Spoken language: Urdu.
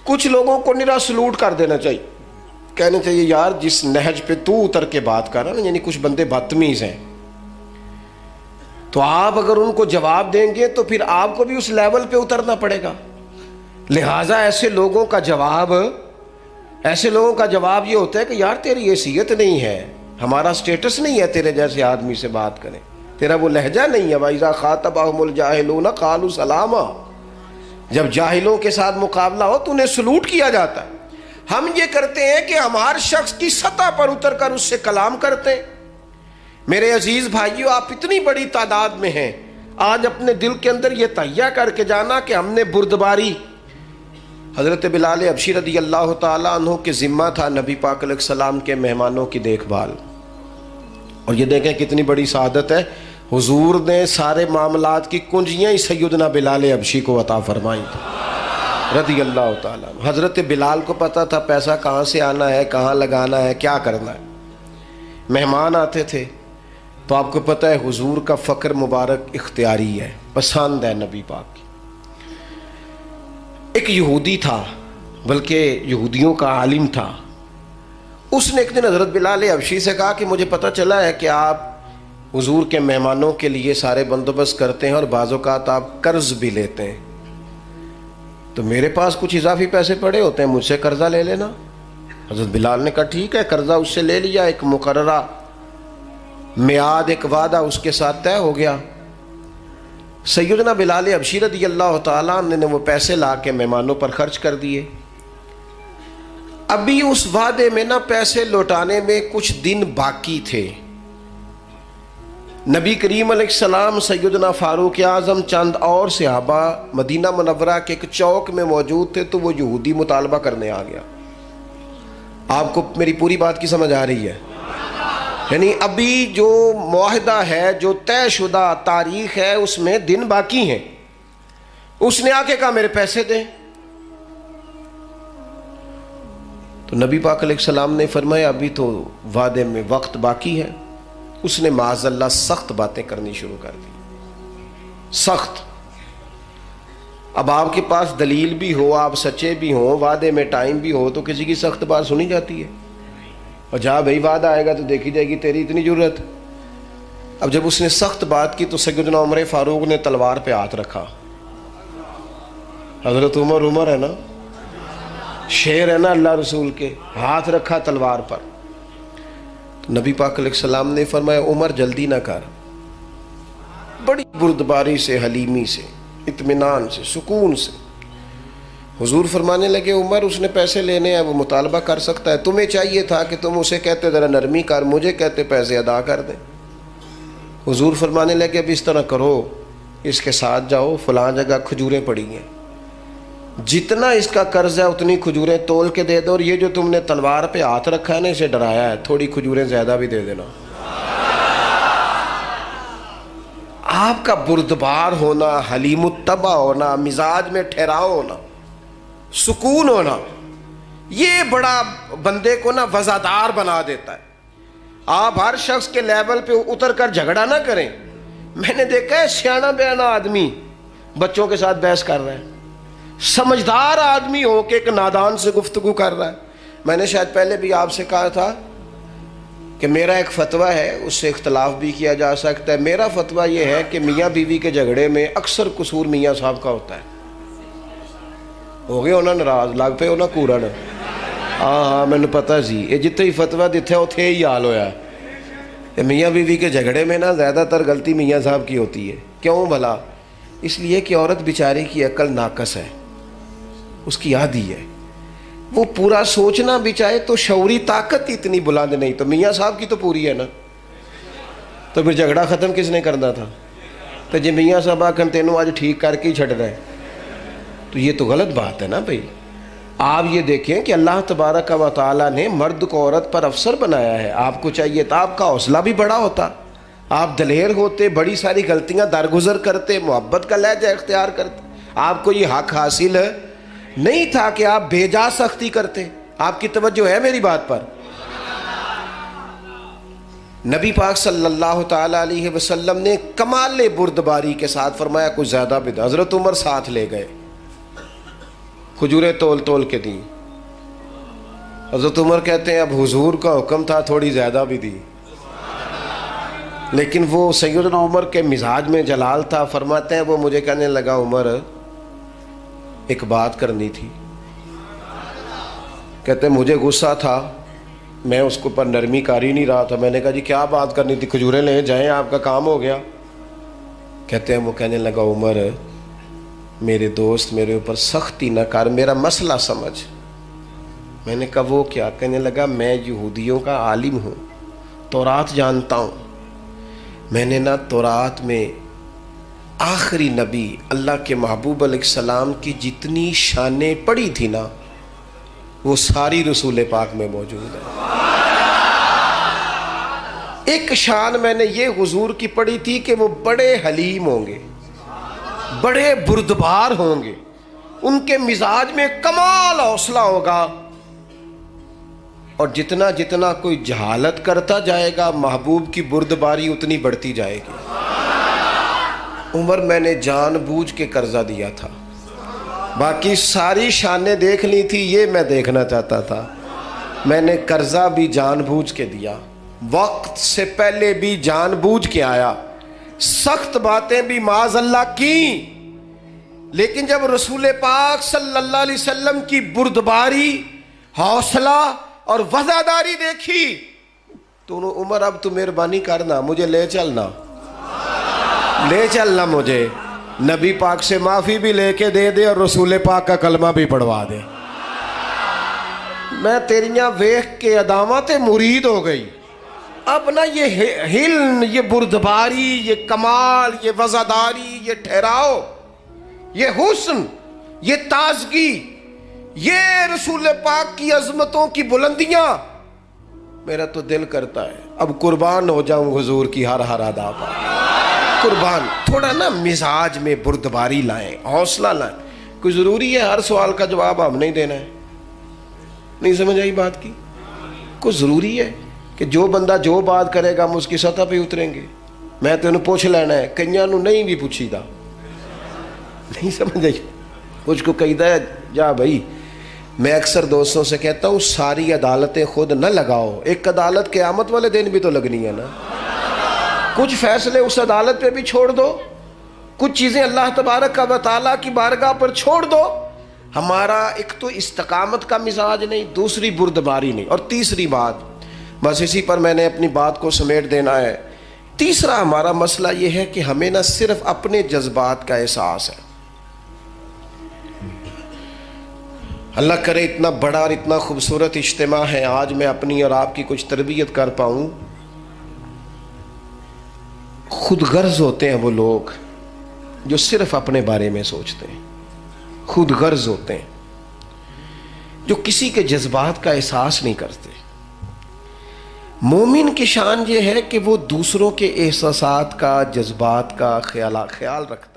کچھ لوگوں کو نرا سلوٹ کر دینا چاہیے، کہنا چاہیے یار جس نہج پہ تو اتر کے بات کر رہا نا، یعنی کچھ بندے بدتمیز ہیں، تو آپ اگر ان کو جواب دیں گے تو پھر آپ کو بھی اس لیول پہ اترنا پڑے گا. لہٰذا ایسے لوگوں کا جواب یہ ہوتا ہے کہ یار تیری حیثیت نہیں ہے، ہمارا سٹیٹس نہیں ہے تیرے جیسے آدمی سے بات کریں، تیرا وہ لہجہ نہیں ہے. وَإِذَا خَاطَبَهُمُ الْجَاهِلُونَ قَالُوا سَلَامًا، جب جاہلوں کے ساتھ مقابلہ ہو تو انہیں سلوٹ کیا جاتا ہے. ہم یہ کرتے ہیں کہ ہم ہر شخص کی سطح پر اتر کر اس سے کلام کرتے ہیں. میرے عزیز بھائیو، آپ اتنی بڑی تعداد میں ہیں، آج اپنے دل کے اندر یہ تہیہ کر کے جانا کہ ہم نے بردباری، حضرت بلال حبشی رضی اللہ تعالیٰ عنہ کے ذمہ تھا نبی پاک علیہ السلام کے مہمانوں کی دیکھ بھال. اور یہ دیکھیں کتنی بڑی سعادت ہے، حضور نے سارے معاملات کی کنجیاں ہی سیدنا بلال حبشی کو عطا فرمائی تھی رضی اللہ تعالیٰ. حضرت بلال کو پتہ تھا پیسہ کہاں سے آنا ہے، کہاں لگانا ہے، کیا کرنا ہے. مہمان آتے تھے تو آپ کو پتہ ہے حضور کا فقر مبارک اختیاری ہے، پسند ہے نبی پاک کی. ایک یہودی تھا، بلکہ یہودیوں کا عالم تھا، اس نے ایک دن حضرت بلال حبشی سے کہا کہ مجھے پتہ چلا ہے کہ آپ حضور کے مہمانوں کے لیے سارے بندوبست کرتے ہیں اور بعض اوقات آپ قرض بھی لیتے ہیں، تو میرے پاس کچھ اضافی پیسے پڑے ہوتے ہیں، مجھ سے قرضہ لے لینا. حضرت بلال نے کہا ٹھیک ہے، قرضہ اس سے لے لیا. ایک مقررہ میعاد، ایک وعدہ اس کے ساتھ طے ہو گیا. سیدنا بلال حبشی رضی اللہ تعالیٰ عنہ نے وہ پیسے لا کے مہمانوں پر خرچ کر دیے. ابھی اس وعدے میں نا پیسے لوٹانے میں کچھ دن باقی تھے. نبی کریم علیہ السلام، سیدنا فاروق اعظم، چند اور صحابہ مدینہ منورہ کے ایک چوک میں موجود تھے، تو وہ یہودی مطالبہ کرنے آ گیا. آپ کو میری پوری بات کی سمجھ آ رہی ہے؟ یعنی ابھی جو معاہدہ ہے، جو طے شدہ تاریخ ہے، اس میں دن باقی ہیں. اس نے آ کے کہا میرے پیسے دیں. تو نبی پاک علیہ السلام نے فرمایا ابھی تو وعدے میں وقت باقی ہے. اس نے معاذ اللہ سخت باتیں کرنی شروع کر دی، سخت. اب آپ کے پاس دلیل بھی ہو، آپ سچے بھی ہوں، وعدے میں ٹائم بھی ہو، تو کسی کی سخت بات سنی جاتی ہے. اور جہاں بھائی وعدہ آئے گا تو دیکھی جائے گی تیری اتنی ضرورت. اب جب اس نے سخت بات کی تو سیدنا عمر فاروق نے تلوار پہ ہاتھ رکھا. حضرت عمر ہے نا، شیر ہے نا اللہ رسول کے، ہاتھ رکھا تلوار پر. نبی پاک علیہ السلام نے فرمایا عمر جلدی نہ کر. بڑی بردباری سے، حلیمی سے، اطمینان سے، سکون سے حضور فرمانے لگے عمر اس نے پیسے لینے ہیں، وہ مطالبہ کر سکتا ہے، تمہیں چاہیے تھا کہ تم اسے کہتے ذرا نرمی کر، مجھے کہتے پیسے ادا کر دیں. حضور فرمانے لگے اب اس طرح کرو، اس کے ساتھ جاؤ، فلاں جگہ کھجوریں پڑی ہیں، جتنا اس کا قرض ہے اتنی کھجوریں تول کے دے دو، اور یہ جو تم نے تلوار پہ ہاتھ رکھا ہے نا، اسے ڈرایا ہے، تھوڑی کھجوریں زیادہ بھی دے دینا. آپ کا بردبار ہونا، حلیم الطبع ہونا، مزاج میں ٹھہراؤ ہونا، سکون ہونا، یہ بڑا بندے کو نا وزادار بنا دیتا ہے. آپ ہر شخص کے لیول پہ اتر کر جھگڑا نہ کریں. میں نے دیکھا ہے سیانا بیانا آدمی بچوں کے ساتھ بحث کر رہا ہے، سمجھدار آدمی ہو کہ ایک نادان سے گفتگو کر رہا ہے. میں نے شاید پہلے بھی آپ سے کہا تھا کہ میرا ایک فتویٰ ہے، اس سے اختلاف بھی کیا جا سکتا ہے. میرا فتویٰ یہ ہے کہ میاں بیوی کے جھگڑے میں اکثر قصور میاں صاحب کا ہوتا ہے. ہو گئے ہونا ناراض، لگ پہ ہونا کورن. ہاں میں نے پتا سی یہ جتنے ہی فتویٰ دیتے اتنے ہی حال ہویا. میاں بیوی کے جھگڑے میں نا زیادہ تر غلطی میاں صاحب کی ہوتی ہے. کیوں بھلا؟ اس لیے کہ عورت بیچاری کی عقل ناقص ہے، اس کی آدھی ہے، وہ پورا سوچنا بھی چاہے تو شعوری طاقت اتنی بلند نہیں. تو میاں صاحب کی تو پوری ہے نا، تو پھر جھگڑا ختم کس نے کرنا تھا؟ تو جی میاں صاحب آکھن تینوں آج ٹھیک کر کے ہی چھڑ رہے، تو یہ تو غلط بات ہے نا بھائی. آپ یہ دیکھیں کہ اللہ تبارک و تعالیٰ نے مرد کو عورت پر افسر بنایا ہے. آپ کو چاہیے تھا آپ کا حوصلہ بھی بڑا ہوتا، آپ دلیر ہوتے، بڑی ساری غلطیاں درگزر کرتے، محبت کا لہجہ اختیار کرتے. آپ کو یہ حق حاصل نہیں تھا کہ آپ بے جا سختی کرتے. آپ کی توجہ ہے میری بات پر؟ نبی پاک صلی اللہ تعالیٰ علیہ وسلم نے کمال بردباری کے ساتھ فرمایا کچھ زیادہ بھی. حضرت عمر ساتھ لے گئے. کھجوریں تول تول کے دی. حضرت عمر کہتے ہیں اب حضور کا حکم تھا تھوڑی زیادہ بھی دی، لیکن وہ سیدنا عمر کے مزاج میں جلال تھا. فرماتے ہیں وہ مجھے کہنے لگا عمر ایک بات کرنی تھی. کہتے ہیں مجھے غصہ تھا، میں اس کو پر نرمی کر ہی نہیں رہا تھا. میں نے کہا جی کیا بات کرنی تھی؟ کھجوریں لے جائیں، آپ کا کام ہو گیا. کہتے ہیں وہ کہنے لگا عمر میرے دوست میرے اوپر سختی نہ کر، میرا مسئلہ سمجھ. میں نے کہا وہ کیا؟ کہنے لگا میں یہودیوں کا عالم ہوں، تورات جانتا ہوں. میں نے نا تورات میں آخری نبی اللہ کے محبوب علیہ السلام کی جتنی شانیں پڑھی تھی نا وہ ساری رسول پاک میں موجود ہے. ایک شان میں نے یہ حضور کی پڑھی تھی کہ وہ بڑے حلیم ہوں گے، بڑے بردبار ہوں گے، ان کے مزاج میں کمال حوصلہ ہوگا، اور جتنا جتنا کوئی جہالت کرتا جائے گا محبوب کی بردباری اتنی بڑھتی جائے گی. عمر میں نے جان بوجھ کے قرضہ دیا تھا، باقی ساری شانیں دیکھ لی تھی، یہ میں دیکھنا چاہتا تھا. میں نے قرضہ بھی جان بوجھ کے دیا، وقت سے پہلے بھی جان بوجھ کے آیا، سخت باتیں بھی معاذ اللہ کی. لیکن جب رسول پاک صلی اللہ علیہ وسلم کی بردباری، حوصلہ اور وفاداری دیکھی تو عمر اب تو مہربانی کرنا، مجھے لے چلنا مجھے نبی پاک سے معافی بھی لے کے دے دے اور رسول پاک کا کلمہ بھی پڑھوا دے. میں تیریاں ویخ کے عداوت مرید ہو گئی. اب نا یہ حلم، یہ بردباری، یہ کمال، یہ وفاداری، یہ ٹھہراؤ، یہ حسن، یہ تازگی، یہ رسول پاک کی عظمتوں کی بلندیاں، میرا تو دل کرتا ہے اب قربان ہو جاؤں حضور کی ہر ہر ادا پر. قربان. تھوڑا نا مزاج میں بردباری لائیں، حوصلہ لائیں. کوئی ضروری ہے ہر سوال کا جواب ہم نہیں دینا ہے؟ نہیں سمجھ آئی بات کی؟ کوئی ضروری ہے کہ جو بندہ جو بات کرے گا ہم اس کی سطح پہ اتریں گے؟ میں تو انہوں پوچھ لینا ہے، کئیاں نو نہیں بھی پوچھی دا. نہیں سمجھ آئی؟ کچھ کو کہی دا ہے جا بھائی. میں اکثر دوستوں سے کہتا ہوں ساری عدالتیں خود نہ لگاؤ، ایک عدالت قیامت والے دن بھی تو لگنی ہے نا. کچھ فیصلے اس عدالت پہ بھی چھوڑ دو، کچھ چیزیں اللہ تبارک و تعالیٰ کی بارگاہ پر چھوڑ دو. ہمارا ایک تو استقامت کا مزاج نہیں، دوسری بردباری نہیں، اور تیسری بات، بس اسی پر میں نے اپنی بات کو سمیٹ دینا ہے. تیسرا ہمارا مسئلہ یہ ہے کہ ہمیں نہ صرف اپنے جذبات کا احساس ہے. اللہ کرے اتنا بڑا اور اتنا خوبصورت اجتماع ہے، آج میں اپنی اور آپ کی کچھ تربیت کر پاؤں. خود غرض ہوتے ہیں وہ لوگ جو صرف اپنے بارے میں سوچتے ہیں، خود غرض ہوتے ہیں جو کسی کے جذبات کا احساس نہیں کرتے. مومن کی شان یہ ہے کہ وہ دوسروں کے احساسات کا، جذبات کا خیال رکھتا ہے.